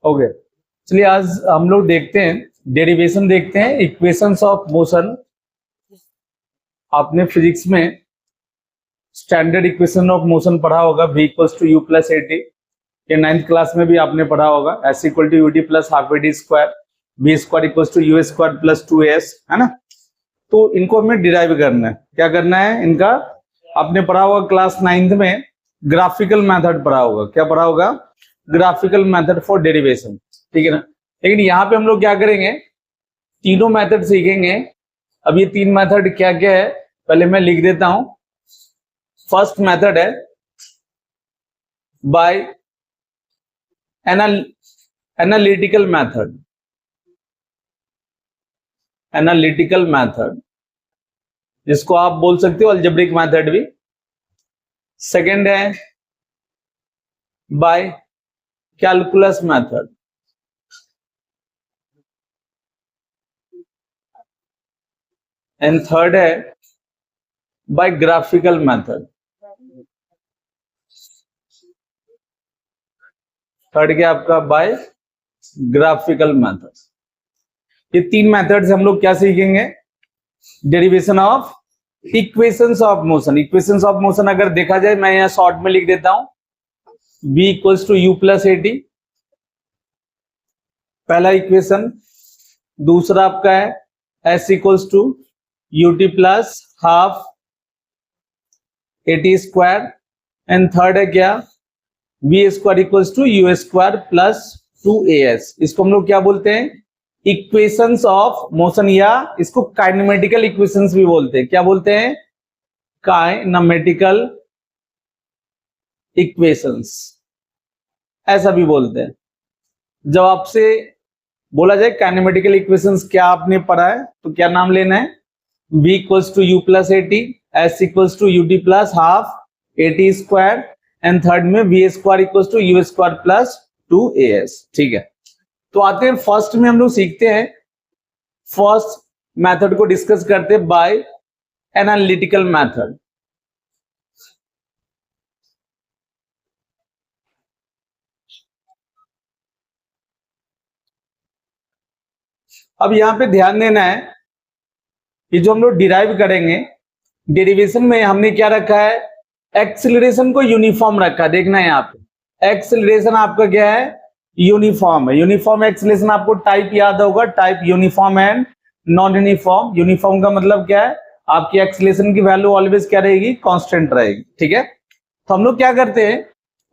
Okay, चलिए आज हम लोग देखते हैं डेरिवेशन, देखते हैं इक्वेशंस ऑफ मोशन। आपने फिजिक्स में स्टैंडर्ड इक्वेशन ऑफ मोशन पढ़ा होगा, v equals to u plus a t. ये 9th क्लास में भी आपने पढ़ा होगा, s equal to u t plus half a t square, v square equals to u square plus 2as, है ना। तो इनको हमें डिराइव करना है। क्या करना है इनका? आपने पढ़ा होगा क्लास 9th में ग्राफिकल मेथड पढ़ा होगा। क्या पढ़ा होगा? ग्राफिकल मेथड फॉर डेरिवेशन, ठीक है ना। लेकिन यहाँ पे हम लोग क्या करेंगे, तीनों मेथड सीखेंगे। अब ये तीन मेथड क्या क्या है पहले मैं लिख देता हूं। फर्स्ट मेथड है by analytical method, analytical method जिसको आप बोल सकते हो अलजेब्रिक मेथड भी। सेकंड है by calculus method, and third है बाय ग्राफिकल मेथड। थर्ड क्या आपका? By graphical method. ये तीन मेथड से हम लोग क्या सीखेंगे? Derivation of equations of motion. Equations of motion अगर देखा जाए, मैं यहां शॉर्ट में लिख देता हूं, v equals to u plus a t, पहला इक्वेशन। दूसरा आपका है s equals to u t plus half a t square, and third है क्या? v square equals to u square plus 2as। इसको हम लोग क्या बोलते हैं? इक्वेशंस ऑफ मोशन, या इसको काइनेमेटिकल इक्वेशंस भी बोलते हैं। क्या बोलते हैं? काइनेमेटिकल इक्वेशंस, ऐसा भी बोलते हैं। जब आपसे बोला जाए काइनेमेटिकल इक्वेशंस क्या आपने पढ़ा है, तो क्या नाम लेना है? v equals to u plus a t, s equals to u t plus half a t square, and third में v square equals to u square plus 2as, ठीक है। तो आते हैं फर्स्ट में, हम लोग सीखते हैं फर्स्ट मेथड को डिस्कस करते हैं, बाय एनालिटिकल मेथड। अब यहां पे ध्यान देना है, ये जो हम लोग डिराइव करेंगे डेरिवेशन में, हमने क्या रखा है? एक्सीलरेशन को यूनिफॉर्म रखा है। देखना है यहाँ पे एक्सीलरेशन आपका क्या है? यूनिफॉर्म है। यूनिफॉर्म एक्सीलरेशन आपको टाइप याद होगा, type uniform and non uniform. Uniform का मतलब क्या है? आपकी एक्सीलरेशन की वैल्यू ऑलवेज क्या रहेगी? कांस्टेंट रहेगी, ठीक है। तो हम लोग क्या करते हैं,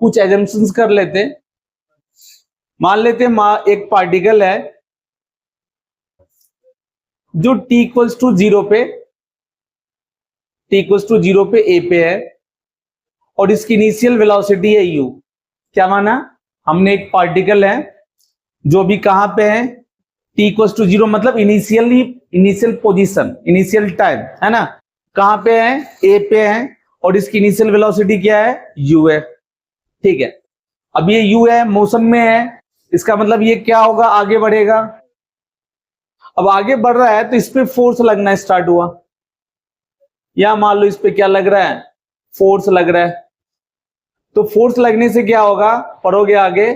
कुछ एजम्पशंस कर लेते हैं। मान लेते हैं एक पार्टिकल है जो t इक्वल्स टू 0 पे, t इक्वल्स टू 0 पे a पे है, और इसकी इनिशियल वेलोसिटी है u। क्या माना? हमने एक पार्टिकल है जो भी कहां पे है, t इक्वल्स टू 0 मतलब इनिशियल पोजीशन, इनिशियल टाइम, है ना। कहां पे है? a पे है, और इसकी इनिशियल वेलोसिटी क्या है? u है, ठीक है। अब ये u है, मोशन में है, इसका मतलब ये क्या होगा? आगे बढ़ेगा। अब आगे बढ़ रहा है तो इस पे फोर्स लगना स्टार्ट हुआ, या मान लो इस पे क्या लग रहा है? फोर्स लग रहा है। तो फोर्स लगने से क्या होगा? पढ़ोगे आगे,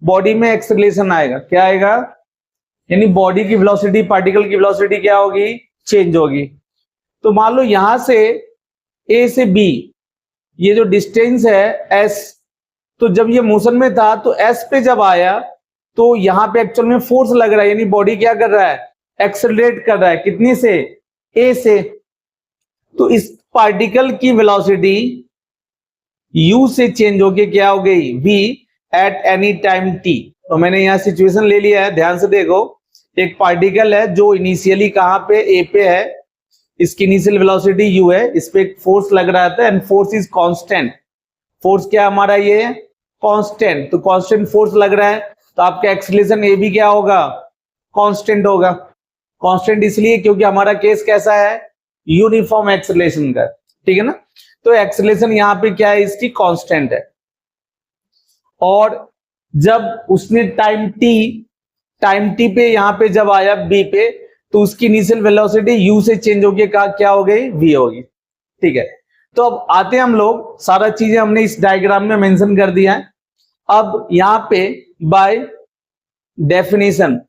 बॉडी में एक्सेलरेशन आएगा। क्या आएगा? यानी बॉडी की वेलोसिटी, पार्टिकल की वेलोसिटी क्या होगी? चेंज होगी। तो मान लो यहां से ए से बी ये जो डिस्टेंस है s, तो जब ये मोशन में था तो s पे जब आया तो यहां पे एक्चुअल में फोर्स लग रहा है, यानी बॉडी क्या कर रहा है? एक्सेलरेट कर रहा है। कितनी से? a से। तो इस पार्टिकल की वेलोसिटी u से चेंज होके क्या हो गई? v at any time t। तो मैंने यहां सिचुएशन ले लिया है, ध्यान से देखो। एक पार्टिकल है जो इनिशियली कहां पे? a पे है, इसकी इनिशियल वेलोसिटी u है, इस पे एक फोर्स लग रहा था, and force is constant. Force क्या हमारा? ये कांस्टेंट। तो कांस्टेंट फोर्स लग रहा है, तो आपका एक्सीलरेशन a भी क्या होगा? कांस्टेंट होगा। कांस्टेंट इसलिए क्योंकि हमारा केस कैसा है? यूनिफॉर्म एक्सीलरेशन का, ठीक है ना। तो एक्सीलरेशन यहां पे क्या है? इसकी कांस्टेंट है। और जब उसने टाइम t पे यहां पे जब आया b पे, तो उसकी इनिशियल वेलोसिटी u से चेंज होगी, क्या हो गई? v होगी, ठीक है। तो अब आते हैं हम लोग, सारा चीजें हमने इस डायग्राम में मेंशन कर दिया है। अब यहाँ पे बाय डेफिनेशन,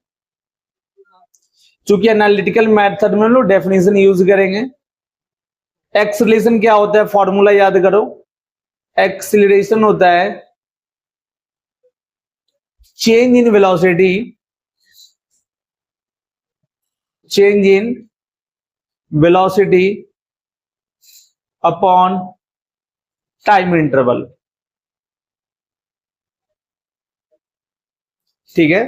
चूंकि एनालिटिकल मेथड में लोग डेफिनेशन यूज करेंगे। एक्सीलरेशन क्या होता है, फॉर्मूला याद करो। एक्सीलरेशन होता है change in velocity, change in velocity upon time interval. ठीक है,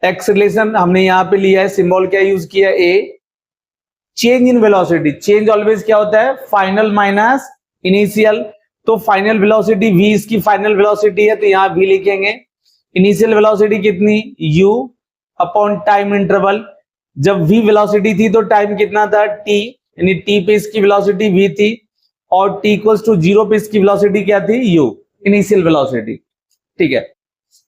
एक्सीलरेशन हमने यहां पे लिया है, सिंबल क्या यूज किया, a. Change in velocity, change always क्या होता है, फाइनल माइनस इनिशियल। तो फाइनल वेलोसिटी v इसकी फाइनल वेलोसिटी है, तो यहां v लिखेंगे। इनिशियल वेलोसिटी कितनी, u अपॉन टाइम इंटरवल। जब v वेलोसिटी थी तो टाइम कितना था, t, यानी t पे इसकी वेलोसिटी v थी, और t इक्वल्स टू 0 पे इसकी वेलोसिटी क्या थी, u, इनिशियल वेलोसिटी। ठीक है,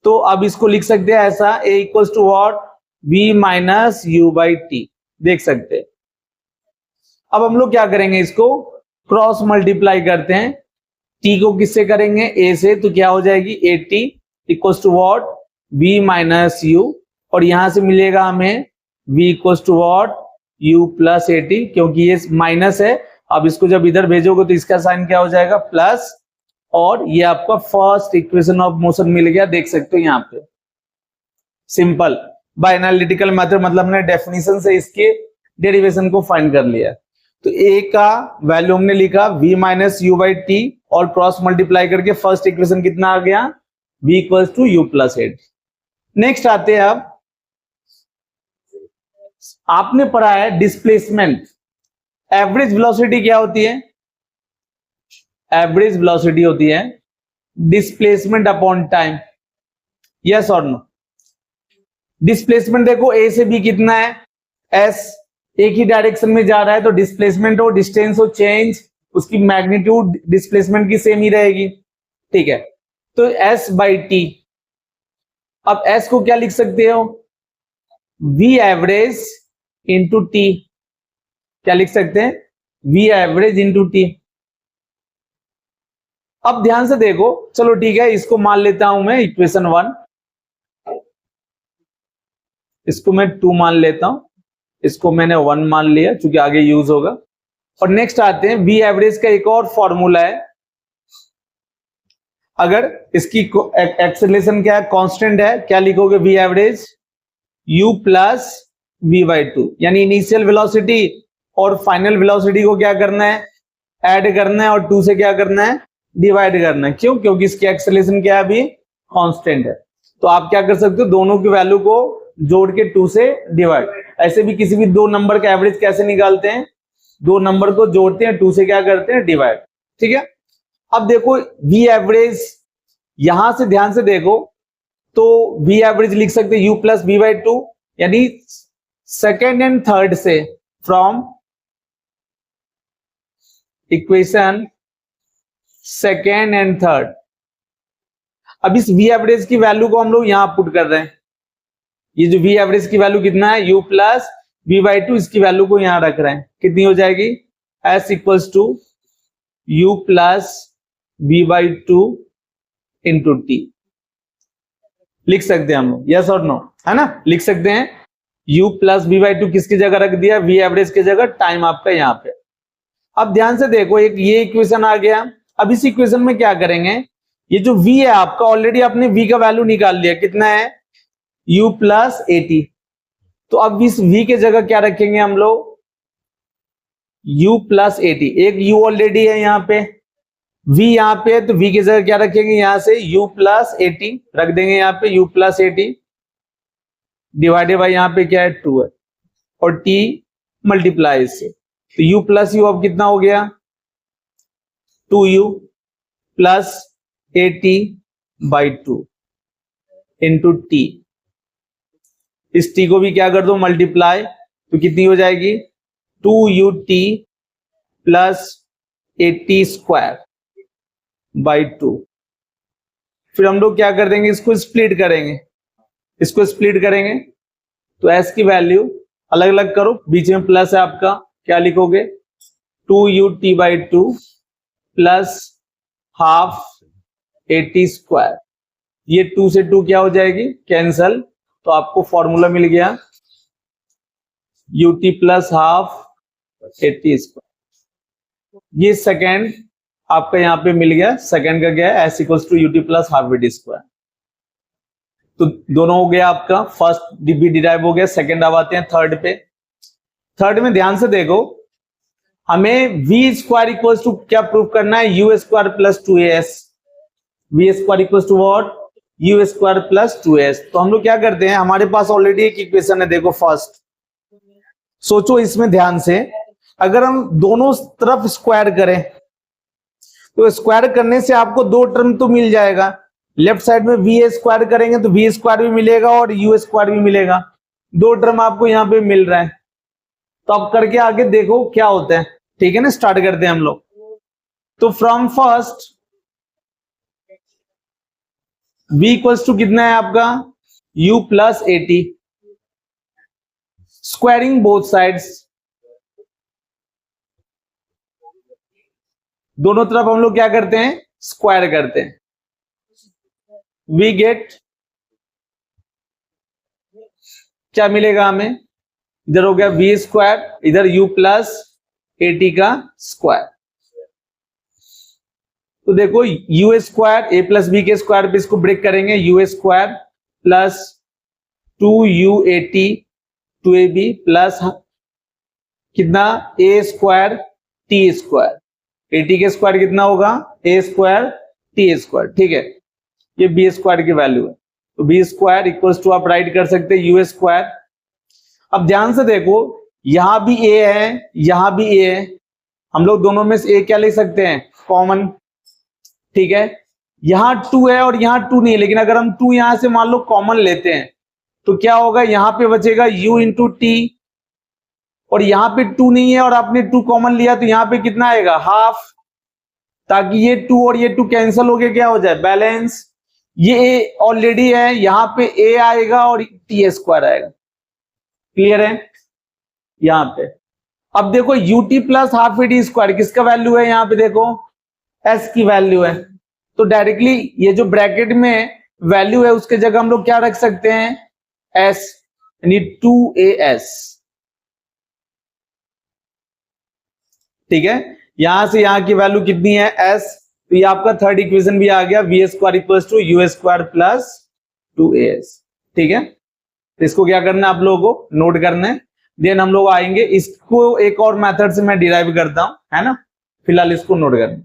तो अब इसको लिख सकते हैं ऐसा, a equals to what, v minus u by t, देख सकते हैं। अब हम लोग क्या करेंगे, इसको क्रॉस मल्टीप्लाई करते हैं। t को किससे करेंगे, a से, तो क्या हो जाएगी, at equals to what, v minus u, और यहां से मिलेगा हमें v equals to what, u plus at, क्योंकि ये माइनस है। अब इसको जब इधर भेजोगे तो इसका साइन क्या हो जाएगा, प्लस, और ये आपका फर्स्ट इक्वेशन ऑफ मोशन मिल गया, देख सकते हो यहाँ पे। सिंपल बाय एनालिटिकल मेथड, मतलब हमने डेफिनेशन से इसके डेरिवेशन को फाइंड कर लिया। तो a का वैल्यू हमने लिखा v minus u by t, और क्रॉस मल्टीप्लाई करके फर्स्ट इक्वेशन कितना आ गया, v equals to u plus at. Next आते हैं, अब आपने पढ़ा है डिस्प्लेसमेंट। एवरेज वेलोसिटी क्या होती है, एवरेज वेलोसिटी होती है डिस्प्लेसमेंट अपॉन टाइम, यस और नो। डिस्प्लेसमेंट देखो a से b कितना है, s, एक ही डायरेक्शन में जा रहा है, तो डिस्प्लेसमेंट हो, डिस्टेंस हो, चेंज, उसकी मैग्नीट्यूड डिस्प्लेसमेंट की सेम ही रहेगी। ठीक है, तो s बाई टी। अब s को क्या लिख सकते हो, v एवरेज इंटू टी, क्या लिख सकते हैं, v एवरेज इंटू टी। अब ध्यान से देखो, चलो ठीक है, इसको मान लेता हूं मैं इक्वेशन 1, इसको मैं 2 मान लेता हूं, इसको मैंने 1 मान लिया क्योंकि आगे यूज होगा। और नेक्स्ट आते हैं, v एवरेज का एक और फॉर्मूला है। अगर इसकी एक्सेलरेशन क्या है, कांस्टेंट है, क्या लिखोगे, v average u plus v by to, यानी इनिशियल वेलोसिटी और फाइनल वेलोसिटी को क्या करना है, ऐड करना है, और 2 से क्या करना है, डिवाइड करना है। क्यों, क्योंकि इसकी एक्सेलरेशन क्या है, अभी कांस्टेंट है। तो आप क्या कर सकते हो, दोनों की वैल्यू को जोड़ के 2 से डिवाइड। ऐसे भी किसी भी दो नंबर का एवरेज कैसे निकालते हैं, दो नंबर को जोड़ते हैं, 2 से क्या करते हैं, डिवाइड। ठीक है, अब देखो v एवरेज, यहां से ध्यान से देखो, तो v एवरेज लिख सकते हैं u plus v by to, यानी सेकेंड एंड थर्ड से, from equation second and third. अब इस v एवरेज की वैल्यू को हम लोग यहां पुट कर रहे हैं। ये जो v एवरेज की वैल्यू कितना है, u plus v by two, इसकी वैल्यू को यहां रख रहे हैं। कितनी हो जाएगी, s equals to u plus v by two into t, लिख सकते हैं हम लोग, यस और नो, है ना, लिख सकते हैं। u plus v by to किसकी जगह रख दिया, v एवरेज की जगह, टाइम आपका यहाँ पे। अब ध्यान से देखो, एक ये इक्वेशन आ गया। अब इस इक्वेशन में क्या करेंगे, ये जो v है आपका, ऑलरेडी आपने v का वैल्यू निकाल लिया, कितना है, u प्लस एटी। तो अब इस v के जगह क्या रखेंगे हम लोग, u प्लस एटी। एक u ऑलरेडी है यहाँ पे, v यहाँ पे है, तो v की जगह क्या रखेंगे, यहां से u प्लस एटी रख देंगे, यहाँ पे u plus eighty divided by यहाँ पे क्या है, 2 है, और t मल्टीप्लाई इससे, तो u प्लस u अब कितना हो गया, 2u plus eighty by two into T. इस t को भी क्या कर दो, मल्टीप्लाई, तो कितनी हो जाएगी, 2ut प्लस 80 स्क्वायर बाई 2। फिर हम लोग क्या कर देंगे, इसको स्प्लिट करेंगे, इसको स्प्लिट करेंगे, तो s की वैल्यू अलग अलग करो, बीच में प्लस है आपका, क्या लिखोगे, 2ut by two plus half 80 square ये 2 से 2 क्या हो जाएगी, कैंसल। तो आपको फॉर्मूला मिल गया ut प्लस हाफ 80 स्क्वायर। ये सेकेंड आपका यहाँ पे मिल गया, सेकेंड का क्या है, s equals to ut plus half 80 square. तो दोनों हो गया आपका, फर्स्ट भी डिराइव हो गया, सेकेंड अब आते हैं थर्ड पे। थर्ड में ध्यान से देखो, हमें v स्क्वायर इक्वल्स टू क्या प्रूव करना है, u square plus 2as। v square equals to what, u square plus 2as। तो हम लोग क्या करते हैं, हमारे पास ऑलरेडी एक इक्वेशन है, देखो फर्स्ट। सोचो इसमें ध्यान से, अगर हम दोनों तरफ स्क्वायर करें तो स्क्वायर करने से आपको दो टर्म तो मिल जाएगा। लेफ्ट साइड में वी स्क्वायर करेंगे तो वी स्क्वायर भी मिलेगा और यू स्क्वायर भी मिलेगा, दो टर्म आपको यहाँ पे मिल रहा है। तो अब करके आगे देखो क्या होता है, ठीक है ना। स्टार्ट करते हैं हम लोग। तो from first v equals to कितना है आपका, u plus 80, squaring both sides, दोनों तरफ हम लोग क्या करते हैं, स्क्वायर करते हैं। वी गेट, क्या मिलेगा हमें, इधर हो गया v स्क्वायर, इधर u प्लस 80 का स्क्वायर। तो देखो u square a plus b के स्क्वायर पे इसको ब्रेक करेंगे, u square plus 2u80 2ab plus कितना a स्क्वायर t स्क्वायर, 80 के स्क्वायर कितना होगा a स्क्वायर t स्क्वायर, ठीक है। ये b स्क्वायर की वैल्यू है, तो b स्क्वायर इक्वल्स टू आप राइट कर सकते हैं u स्क्वायर। अब ध्यान से देखो, यहां भी a है, यहां भी a है, हम लोग दोनों में से a क्या ले सकते हैं, कॉमन, ठीक है। यहां 2 है और यहां 2 नहीं है, लेकिन अगर हम 2 यहां से मान लो कॉमन लेते हैं तो क्या होगा, यहां पे बचेगा u इंटू टी, और यहां पे 2 नहीं है और आपने 2 कॉमन लिया तो यहां पे कितना आएगा, हाफ, ताकि ये 2 और ये 2 कैंसिल हो गया, क्या हो जाए, बैलेंस। ये a ऑलरेडी है, यहां पे a आएगा और टी स्क्वायर आएगा, क्लियर है यहां पे। अब देखो ut plus half A D square किसका वैल्यू है, यहां पे देखो s की वैल्यू है। तो डायरेक्टली ये जो ब्रैकेट में वैल्यू है उसके जगह हम लोग क्या रख सकते हैं, s, यानी 2as, ठीक है। यहां से यहां की वैल्यू कितनी है, s। तो ये आपका थर्ड इक्वेशन भी आ गया, v square equals to u square plus 2as, ठीक है। तो इसको क्या करना है आप लोगों को, नोट करना है। देन हम लोग आएंगे, इसको एक और मेथड से मैं डिराइव करता हूं, है ना, फिलहाल इसको नोट करना।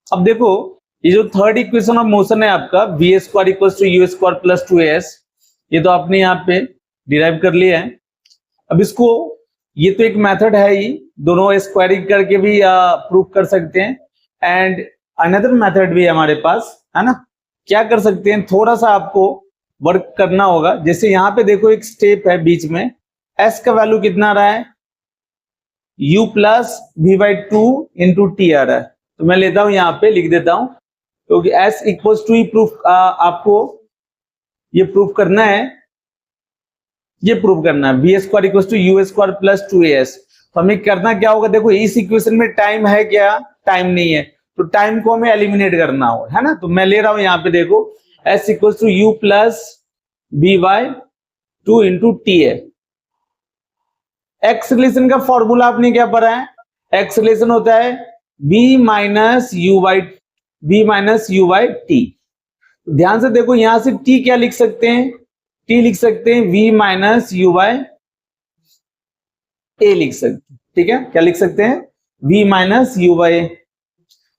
अब देखो ये जो थर्ड इक्वेशन ऑफ मोशन है आपका, v square equals to u square plus 2as, ये तो आपने यहाँ पे डिराइव कर लिया है। अब इसको, ये तो एक मेथड है ही, दोनों स्क्वायरिंग करके भी प्रूव कर सकते हैं, एंड अनदर मेथड भी है हमारे पास, है ना। क्या कर सकते हैं, थोड़ा सा आपको वर्क करना होगा। जैसे यहाँ पे देखो एक स्टेप है बीच में, s का वैल्यू कितना आ रहा है, u plus v by 2 into t आ रहा है। तो मैं लेता हूं यहाँ पे लिख देता हूं, क्योंकि s इक्वल्स टू ही प्रूफ, आपको ये प्रूफ करना है, ये प्रूव करना है, v square equals to u square plus 2as। तो हमें करना क्या होगा, देखो इस इक्वेशन में टाइम है क्या, टाइम नहीं है, तो टाइम को हमें एलिमिनेट करना होगा, है ना। तो मैं ले रहा हूं यहाँ पे देखो s equals to u plus v by 2 into t है। एक्सलेशन का फॉर्मूला आपने क्या पढ़ा है, एक्सलेशन होता है v minus u by t. ध्यान से देखो, यहां से t क्या लिख सकते हैं, t लिख सकते हैं v माइनस यू बाई ए लिख सकते हैं, ठीक है। क्या लिख सकते हैं, v minus u by a.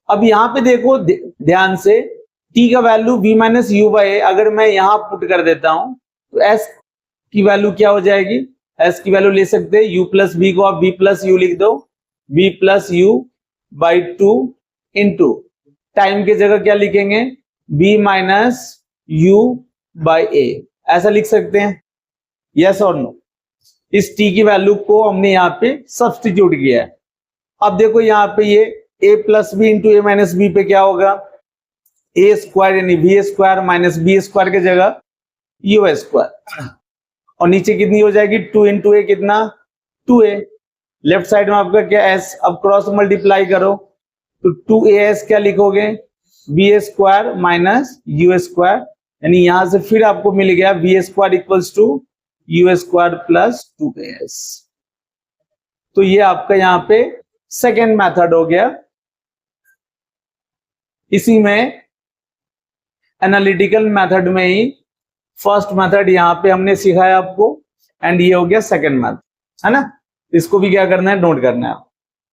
अब यहां पे देखो ध्यान से, t का value v minus u by a अगर मैं यहां पुट कर देता हूं तो s की वैल्यू क्या हो जाएगी, s की वैल्यू ले सकते हैं u प्लस v को आप v प्लस यू लिख दो, v plus you by 2 into time की जगह क्या लिखेंगे, b माइनस यू बाई ए, ऐसा लिख सकते हैं, यस और नो। इस t की वैल्यू को हमने यहाँ पे सब्स्टिट्यूट किया है। अब देखो यहाँ पे ये a plus b into a minus b पे क्या होगा, ए स्क्वायर यानी v square minus b square की जगह यू स्क्वायर, और नीचे कितनी हो जाएगी 2 इंटू ए, कितना 2a। लेफ्ट साइड में आपका क्या s, अब क्रॉस मल्टीप्लाई करो, तो 2as क्या लिखोगे, v square minus u square, यानी यहां से फिर आपको मिल गया v square equals to u square plus 2as। तो ये आपका यहाँ पे सेकेंड मेथड हो गया। इसी में एनालिटिकल मेथड में ही फर्स्ट मेथड यहाँ पे हमने सिखाया आपको, एंड ये हो गया सेकेंड मेथड, है ना। इसको भी क्या करना है, नोट करना है।